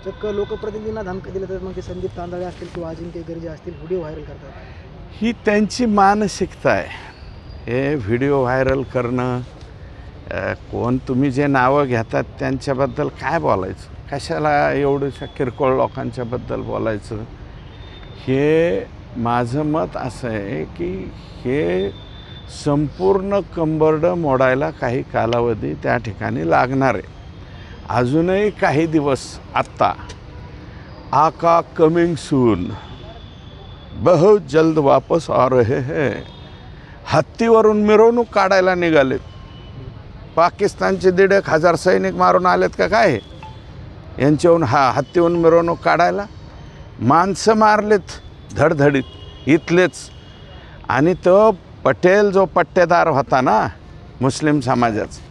चक्क लोकप्रतिनिधींना धमकी दिली तर मग ते संदीप तांदळे असतील किंवा अजिंक्य गर्जे असतील व्हिडिओ व्हायरल करतात। ही त्यांची मानसिकता आहे। हे व्हिडिओ व्हायरल करणं, कोण तुम्ही जे नावं घेतात त्यांच्याबद्दल काय बोलायचं, कशाला एवढ्याशा किरकोळ लोकांच्याबद्दल बोलायचं। हे माझं मत असं आहे की हे संपूर्ण कंबरड मोडायला काही कालावधी त्या ठिकाणी लागणार आहे। अजूनही काही दिवस आत्ता आका कमिंग सून, बहुत जल्द वापस आ रहे हैं, हत्तीवरून मिरवणूक काढायला निघालेत। पाकिस्तानचे 1,500 सैनिक मारून आलेत का काय यांच्याहून हत्तीवरून मिरवणूक काढायला? माणसं मारलेत धडधडीत इथलेच। आणि तो पटेल जो पट्टेदार होता ना मुस्लिम समाजाचा,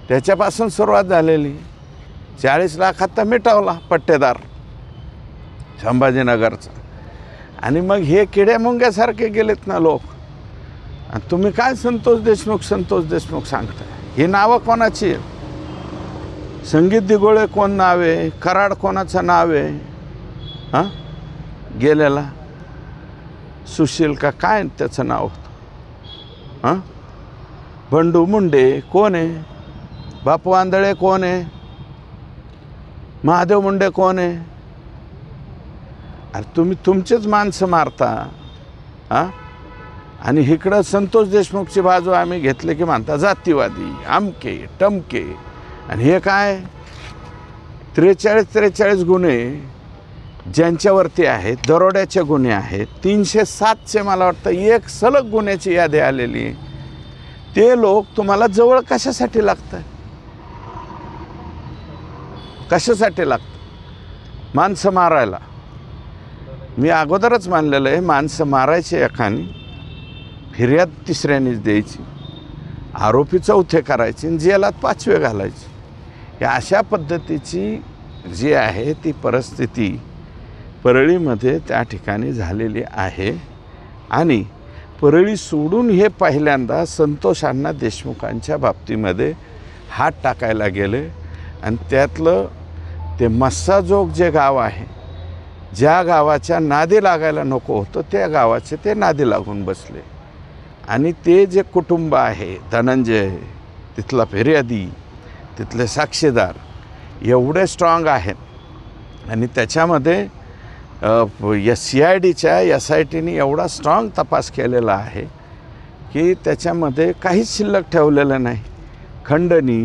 त्याच्यापासून सुरुवात झालेली। 40 लाखात तर मिटवला पट्टेदार संभाजीनगरचा। आणि मग हे किड्या मुंग्यासारखे गेलेत ना लोक। आणि तुम्ही काय संतोष देशमुख सांगताय? ही नावं कोणाची आहेत? संगीत दिगोळे कोण नाव आहे? कराड कोणाचं नाव आहे? हां, गेलेला सुशील का काय त्याचं नाव होतं? हां, बंडू मुंडे कोण आहे? बापू आंधळे कोण आहे? महादेव मुंडे कोण आहे? अरे तुम्ही तुमचेच माणसं मारता। हां, आणि इकडं संतोष देशमुखची बाजू आम्ही घेतले की म्हणता जातीवादी आमके टमके। आणि हे काय 43 गुन्हे ज्यांच्यावरती आहेत, दरोड्याचे गुन्हे आहेत, 307चे मला वाटतं एक सलग गुन्ह्याची यादी आलेली आहे। ते लोक तुम्हाला जवळ कशासाठी लागतात? कशासाठी लागतात? माणसं मारायला। मी अगोदरच मानलेलं आहे, माणसं मारायची एकाने, फिर्याद तिसऱ्यानेच द्यायची, आरोपी चौथे करायचे आणि जेलात 5वे घालायचे। या अशा पद्धतीची जी आहे ती परिस्थिती परळीमध्ये त्या ठिकाणी झालेली आहे। आणि परळी सोडून हे पहिल्यांदा संतोष अण्णा देशमुखांच्या बाबतीमध्ये हात टाकायला गेले। आणि त्यातलं ते मस्साजोग जे गाव आहे, ज्या गावाच्या नादी लागायला नको होतं त्या गावाचे ते नादी लागून बसले। आणि ते जे कुटुंब आहे, धनंजय तिथला फिर्यादी, तिथले साक्षीदार एवढे स्ट्रॉंग आहेत। आणि त्याच्यामध्ये CIDच्या SITने एवढा स्ट्रॉंग तपास केलेला आहे की त्याच्यामध्ये काहीच शिल्लक ठेवलेलं नाही। खंडणी,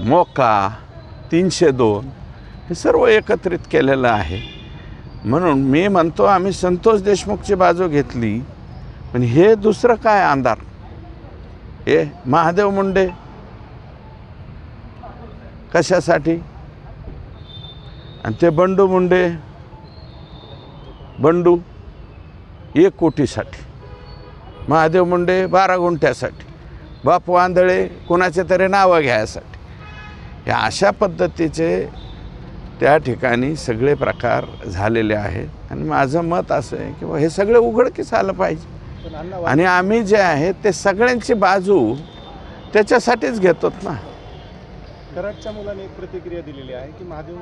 मोका, 302 हे सर्व एकत्रित केलेलं आहे। म्हणून मी म्हणतो आम्ही संतोष देशमुखची बाजू घेतली, पण हे दुसरं काय अंधार, हे महादेव मुंडे कशासाठी? आणि ते बंडू मुंडे, बंडू 1 कोटीसाठी, महादेव मुंडे 12 गुंठ्यासाठी, बापू आंधळे कुणाचे तरी नावं घ्यायसाठी। या अशा पद्धतीचे त्या ठिकाणी सगळे प्रकार झालेले आहेत। आणि माझं मत असं आहे की हे सगळे उघडकीस आलं पाहिजे। आणि आम्ही जे आहे ते सगळ्यांची बाजू त्याच्यासाठीच घेतोत ना। कराडच्या मुलाने एक प्रतिक्रिया दिलेली आहे की महादेव